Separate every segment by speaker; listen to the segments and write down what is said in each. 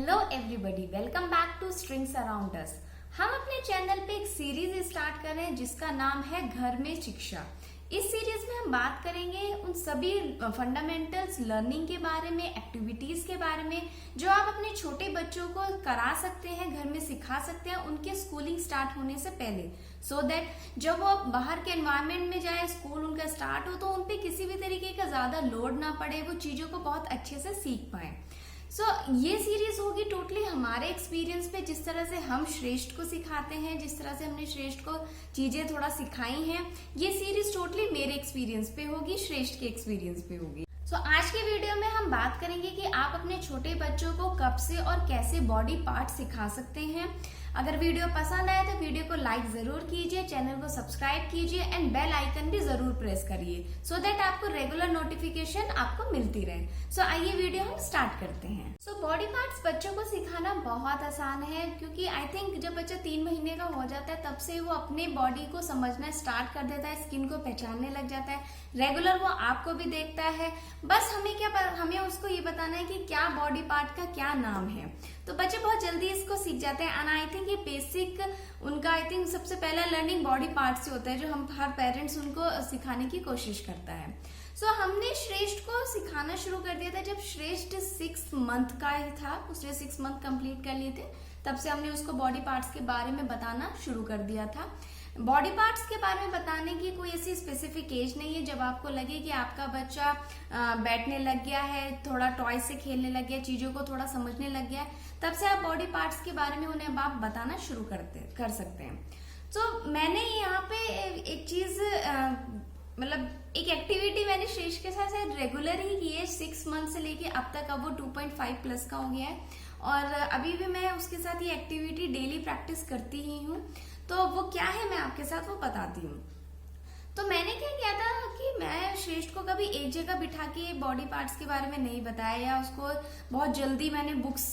Speaker 1: Hello everybody, welcome back two strings around us. हम अपने channel पे एक सीरीज स्टार्ट कर रहे हैं जिसका नाम है घर में शिक्षा। इस सीरीज में हम बात करेंगे उन सभी फंडामेंटल्स लर्निंग के बारे में, एक्टिविटीज के बारे में जो आप अपने छोटे बच्चों को करा सकते हैं, घर में सिखा सकते हैं उनके स्कूलिंग स्टार्ट होने से पहले, सो दैट जब वो बाहर के एनवायरनमेंट में जाए, स्कूल उनका स्टार्ट हो तो उनपे किसी भी तरीके का ज्यादा लोड ना पड़े, वो चीजों को बहुत अच्छे से सीख पाए। ये सीरीज होगी टोटली हमारे एक्सपीरियंस पे, जिस तरह से हम श्रेष्ठ को सिखाते हैं, जिस तरह से हमने श्रेष्ठ को चीजें थोड़ा सिखाई हैं, ये सीरीज टोटली मेरे एक्सपीरियंस पे होगी, श्रेष्ठ के एक्सपीरियंस पे होगी। आज के वीडियो में हम बात करेंगे कि आप अपने छोटे बच्चों को कब से और कैसे बॉडी पार्ट सिखा सकते हैं। अगर वीडियो पसंद आए तो वीडियो को लाइक जरूर कीजिए, चैनल को सब्सक्राइब कीजिए एंड बेल आइकन भी जरूर प्रेस करिए सो दैट आपको रेगुलर नोटिफिकेशन आपको मिलती रहे। आइए वीडियो हम स्टार्ट करते हैं। बॉडी पार्ट्स बच्चों को सिखाना बहुत आसान है, क्योंकि आई थिंक जब बच्चा 3 महीने का हो जाता है तब से वो अपने बॉडी को समझना स्टार्ट कर देता है, स्किन को पहचानने लग जाता है, रेगुलर वो आपको भी देखता है। बस हमें उसको ये बताना है कि क्या बॉडी पार्ट का क्या नाम है, तो बच्चे बहुत जल्दी इसको सीख जाते हैं। एंड आई थिंक ये बेसिक उनका सबसे पहला लर्निंग बॉडी पार्ट से होता है, जो हम हर पेरेंट्स उनको सिखाने की कोशिश करता है। हमने श्रेष्ठ को सिखाना शुरू कर दिया था जब श्रेष्ठ 6 मंथ का ही था, उसने 6 मंथ कंप्लीट कर लिए थे, तब से हमने उसको बॉडी पार्ट्स के बारे में बताना शुरू कर दिया था। बॉडी पार्ट्स के बारे में बताने की कोई ऐसी स्पेसिफिक एज नहीं है। जब आपको लगे कि आपका बच्चा बैठने लग गया है, थोड़ा टॉय से खेलने लग गया, चीजों को थोड़ा समझने लग गया है, तब से आप बॉडी पार्ट्स के बारे में उन्हें आप बताना शुरू कर सकते हैं। मैंने यहाँ पे एक चीज एक एक्टिविटी मैंने श्रेष्ठ के साथ रेगुलर ही की है 6 मंथ से लेके अब तक। अब वो 2.5 प्लस का हो गया है और अभी भी मैं उसके साथ ये एक्टिविटी डेली प्रैक्टिस करती ही हूँ। तो वो क्या है मैं आपके साथ वो बताती हूँ। तो मैंने क्या किया था कि मैं श्रेष्ठ को कभी एक जगह बिठा के बॉडी पार्ट्स के बारे में नहीं बताया, या उसको बहुत जल्दी मैंने बुक्स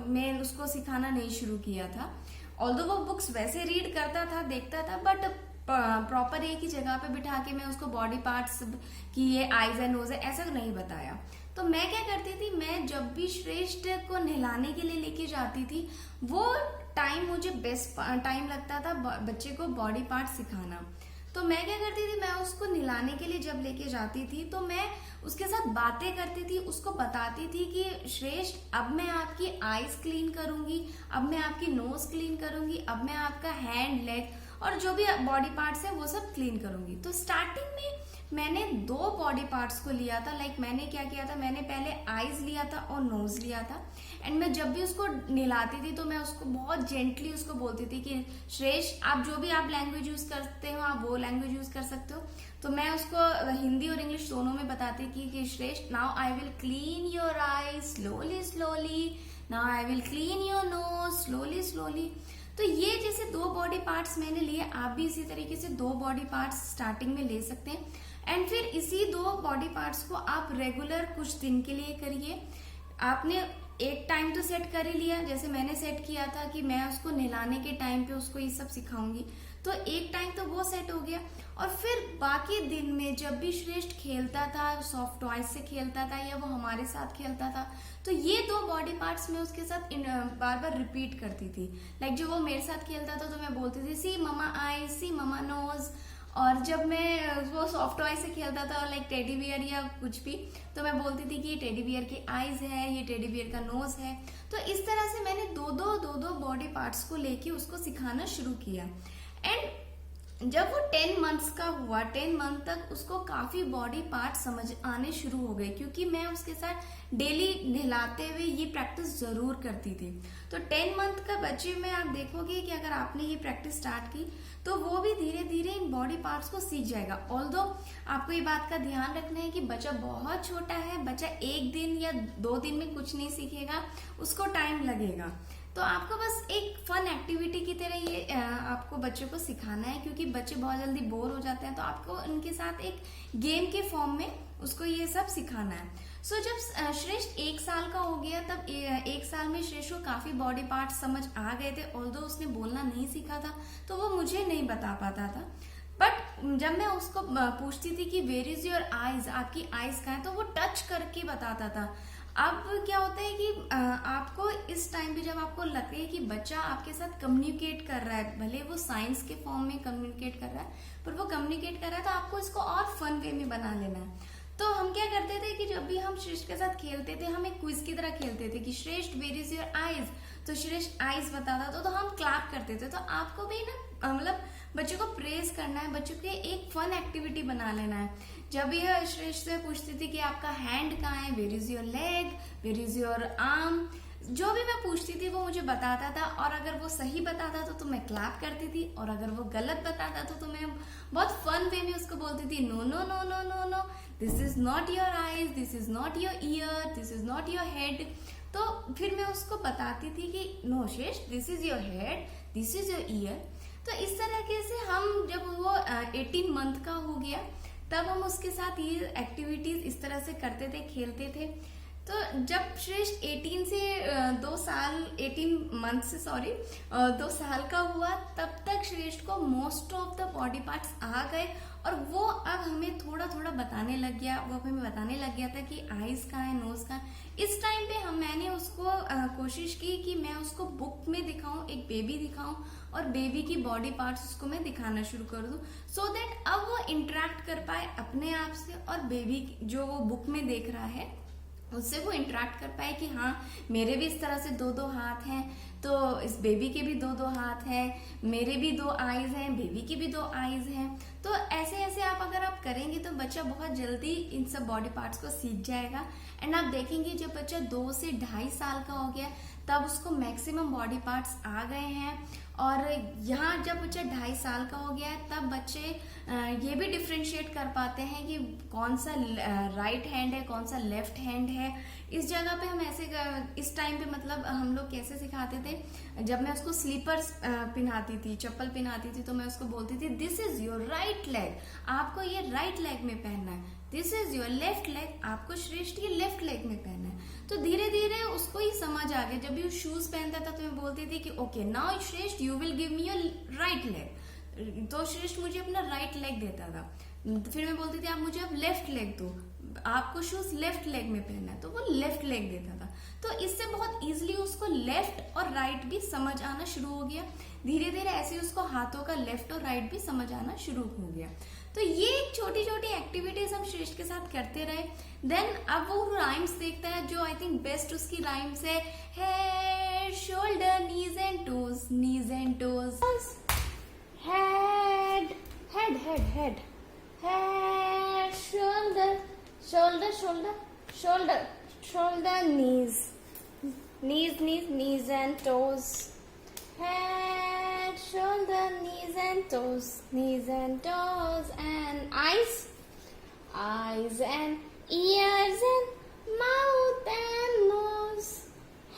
Speaker 1: में उसको सिखाना नहीं शुरू किया था। ऑल्दो वो बुक्स वैसे रीड करता था, देखता था, बट प्रॉपर एक ही जगह पे बिठा के मैं उसको बॉडी पार्ट्स की ये आईज है, नोज है, ऐसा नहीं बताया। तो मैं क्या करती थी, मैं जब भी श्रेष्ठ को नहलाने के लिए लेके जाती थी, वो टाइम मुझे बेस्ट टाइम लगता था बच्चे को बॉडी पार्ट सिखाना। तो मैं क्या करती थी, मैं उसको नहलाने के लिए जब लेके जाती थी तो मैं उसके साथ बातें करती थी, उसको बताती थी कि श्रेष्ठ अब मैं आपकी आईज क्लीन करूंगी, अब मैं आपकी नोज क्लीन करूंगी, अब मैं आपका हैंड, लेग और जो भी बॉडी पार्ट्स है वो सब क्लीन करूंगी। तो स्टार्टिंग में मैंने 2 बॉडी पार्ट्स को लिया था। मैंने क्या किया था, मैंने पहले आईज लिया था और नोज लिया था। एंड मैं जब भी उसको नहलाती थी तो मैं उसको बहुत जेंटली उसको बोलती थी कि श्रेष्ठ आप जो भी आप लैंग्वेज यूज करते हो आप वो लैंग्वेज यूज कर सकते हो। तो मैं उसको हिंदी और इंग्लिश दोनों में बताती कि श्रेष्ठ now I will clean your eyes slowly slowly, now I will clean your nose slowly slowly. तो ये जैसे 2 बॉडी पार्ट्स मैंने लिए, आप भी इसी तरीके से 2 बॉडी पार्ट्स स्टार्टिंग में ले सकते हैं। एंड फिर इसी 2 बॉडी पार्ट्स को आप रेगुलर कुछ दिन के लिए करिए। आपने एक टाइम तो सेट कर ही लिया, जैसे मैंने सेट किया था कि मैं उसको नहलाने के टाइम पे उसको ये सब सिखाऊंगी, तो एक टाइम तो वो सेट हो गया। और फिर बाकी दिन में जब भी श्रेष्ठ खेलता था, सॉफ्ट टॉयज से खेलता था या वो हमारे साथ खेलता था, तो ये 2 बॉडी पार्ट्स में उसके साथ बार बार रिपीट करती थी। जो वो मेरे साथ खेलता था तो मैं बोलती थी सी ममा आईज, सी ममा नोज। और जब मैं वो सॉफ्ट टॉय से खेलता था टेडी बियर या कुछ भी, तो मैं बोलती थी कि ये टेडी बियर की आईज है, ये टेडी बियर का नोज है। तो इस तरह से मैंने दो बॉडी पार्ट्स को लेके उसको सिखाना शुरू किया। एंड जब वो 10 मंथ्स का हुआ, 10 मंथ तक उसको काफी बॉडी पार्ट समझ आने शुरू हो गए, क्योंकि मैं उसके साथ डेली नहलाते हुए ये प्रैक्टिस जरूर करती थी। तो 10 मंथ का बच्चे में आप देखोगे कि अगर आपने ये प्रैक्टिस स्टार्ट की तो वो भी धीरे धीरे इन बॉडी पार्ट्स को सीख जाएगा। ऑल्दो आपको ये बात का ध्यान रखना है कि बच्चा बहुत छोटा है, बच्चा 1 दिन या 2 दिन में कुछ नहीं सीखेगा, उसको टाइम लगेगा। तो आपको बस एक फन एक्टिविटी की तरह ये आपको बच्चों को सिखाना है, क्योंकि बच्चे बहुत जल्दी बोर हो जाते हैं, तो आपको इनके साथ एक गेम के फॉर्म में उसको ये सब सिखाना है। जब श्रेष्ठ 1 साल का हो गया, तब 1 साल में श्रेष्ठ को काफी बॉडी पार्ट समझ आ गए थे। ऑल्दो उसने बोलना नहीं सीखा था तो वो मुझे नहीं बता पाता था, बट जब मैं उसको पूछती थी कि वेयर इज योर आईज, आपकी आईज कहाँ है, तो वो टच करके बताता था। अब क्या होता है कि आपको इस टाइम पे जब आपको लगता है कि बच्चा आपके साथ कम्युनिकेट कर रहा है, भले वो साइंस के फॉर्म में कम्युनिकेट कर रहा है, पर वो कम्युनिकेट कर रहा है, तो आपको इसको और फन वे में बना लेना है। तो हम क्या करते थे कि जब भी हम श्रेष्ठ के साथ खेलते थे, हम एक क्विज की तरह खेलते थे कि श्रेष्ठ वेयर इज योर आईज, तो श्रेष्ठ आईज बताता तो हम क्लैप करते थे। तो आपको भी ना मतलब बच्चों को प्रेज करना है, बच्चों के एक फन एक्टिविटी बना लेना है। जब यह श्रेष्ठ से पूछती थी कि आपका हैंड कहाँ है, where is your leg, where is your arm, जो भी मैं पूछती थी वो मुझे बताता था, और अगर वो सही बताता था तो मैं क्लैप करती थी, और अगर वो गलत बताता था तो मैं बहुत फन वे में उसको बोलती थी, no no no no no no, this is not your eyes, this is not your ear, this is not your head. तो फिर मैं उसको बताती थी कि no Shreshth, this is your head, this is your ear. तो इस तरीके से हम जब वो 18 मंथ का हो गया तब हम उसके साथ ये एक्टिविटीज इस तरह से करते थे, खेलते थे। तो जब श्रेष्ठ 18 से 2 साल 18 मंथ से 2 साल का हुआ, तब तक श्रेष्ठ को most of the body parts आ गए, और वो अब हमें थोड़ा थोड़ा बताने लग गया। वो हमें बताने लग गया था कि आईज कहाँ है, नोज कहाँ है। इस टाइम पे मैंने उसको कोशिश की कि मैं उसको बुक में दिखाऊं, एक बेबी दिखाऊं, और बेबी की बॉडी पार्ट्स उसको मैं दिखाना शुरू कर दूं, सो दैट अब वो इंटरेक्ट कर पाए अपने आप से, और बेबी जो वो बुक में देख रहा है उससे वो इंटरेक्ट कर पाए कि हाँ मेरे भी इस तरह से 2-2 हाथ हैं, तो इस बेबी के भी 2-2 हाथ हैं, मेरे भी 2 आईज हैं, बेबी की भी 2 आईज हैं। तो ऐसे ऐसे अगर आप करेंगे तो बच्चा बहुत जल्दी इन सब बॉडी पार्ट्स को सीख जाएगा। एंड आप देखेंगे जब बच्चा 2 से 2.5 साल का हो गया तब उसको मैक्सिमम बॉडी पार्ट्स आ गए हैं, और यहाँ जब बच्चा 2.5 साल का हो गया है तब बच्चे ये भी डिफ्रेंशिएट कर पाते हैं कि कौन सा राइट हैंड है, कौन सा लेफ्ट हैंड है। इस जगह पे हम ऐसे इस टाइम पे मतलब हम लोग कैसे सिखाते थे, जब मैं उसको स्लीपर्स पहनाती थी, चप्पल पहनाती थी, तो मैं उसको बोलती थी this is your right leg, आपको ये राइट लेग में पहनना है, this is your left leg, आपको श्रेष्ठ ये लेफ्ट लेग में पहनना है। तो धीरे धीरे उसको ही समझ आ गया। जब भी वो शूज पहनता था तो मैं बोलती थी कि ओके नाउ श्रेष्ठ you will give me your right leg, तो श्रेष्ठ मुझे अपना राइट लेग देता था। फिर मैं बोलती थी आप मुझे अब लेफ्ट लेग दो, आपको शूज लेफ्ट लेग में पहनना है, तो वो लेफ्ट लेग देता था। तो इससे बहुत इजीली उसको लेफ्ट और राइट भी समझ आना शुरू हो गया। धीरे धीरे ऐसे उसको हाथों का लेफ्ट और राइट भी समझ आना शुरू हो गया। तो ये छोटी छोटी एक्टिविटीज हम श्रेष्ठ के साथ करते रहे। देन अब वो राइम्स देखता है, जो आई थिंक बेस्ट उसकी राइम्स है head shoulder knees and toes, knees and toes, head head head head head, shoulder, shoulder, shoulder, shoulder, shoulder, knees, knees, knees, knees and toes, head, shoulder, knees and toes, knees and toes, and eyes, eyes and ears and mouth and nose,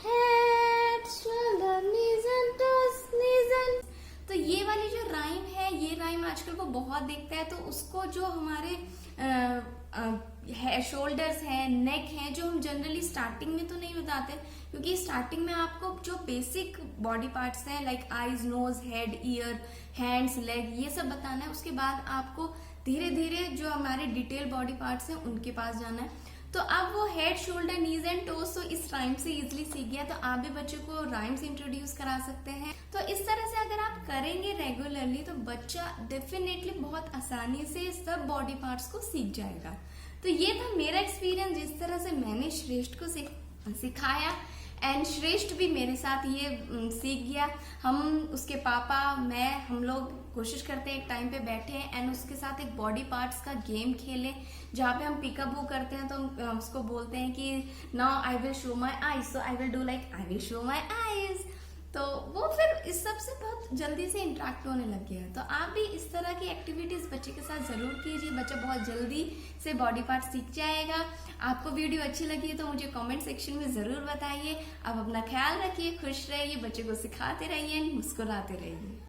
Speaker 1: head, shoulder, knees and toes, knees and। तो ये वाली जो rhyme है, ये rhyme आजकल को बहुत देखता है, तो उसको जो हमारे शोल्डर्स हैं, नेक है, जो हम जनरली स्टार्टिंग में तो नहीं बताते, क्योंकि स्टार्टिंग में आपको जो बेसिक बॉडी पार्ट्स हैं like eyes, nose, head, ear, hands, leg, ये सब बताना है। उसके बाद आपको धीरे धीरे जो हमारे डिटेल बॉडी पार्ट्स हैं उनके पास जाना है। तो अब वो head, shoulder, knees and toes तो इस राइम से इजिली सीख गया, तो आप भी बच्चों को राइम्स इंट्रोड्यूस करा सकते हैं। तो इस तरह से अगर आप करेंगे रेगुलरली तो बच्चा डेफिनेटली बहुत आसानी से सब बॉडी पार्ट्स को सीख जाएगा। तो ये था मेरा एक्सपीरियंस, जिस तरह से मैंने श्रेष्ठ को सिखाया, एंड श्रेष्ठ भी मेरे साथ ये सीख गया। हम उसके पापा, मैं, हम लोग कोशिश करते हैं एक टाइम पे बैठे एंड उसके साथ एक बॉडी पार्ट्स का गेम खेलें, जहाँ पे हम पिकअप वो करते हैं, तो हम उसको बोलते हैं कि now I will show my eyes, so I will do like I will show my eyes. तो वो फिर इस सब से बहुत जल्दी से इंटरेक्ट होने लग गया है। तो आप भी इस तरह की एक्टिविटीज बच्चे के साथ जरूर कीजिए, बच्चा बहुत जल्दी से बॉडी पार्ट सीख जाएगा। आपको वीडियो अच्छी लगी तो मुझे कमेंट सेक्शन में जरूर बताइए। आप अपना ख्याल रखिए, खुश रहिए, बच्चे को सिखाते रहिए, मुस्कुराते रहिए।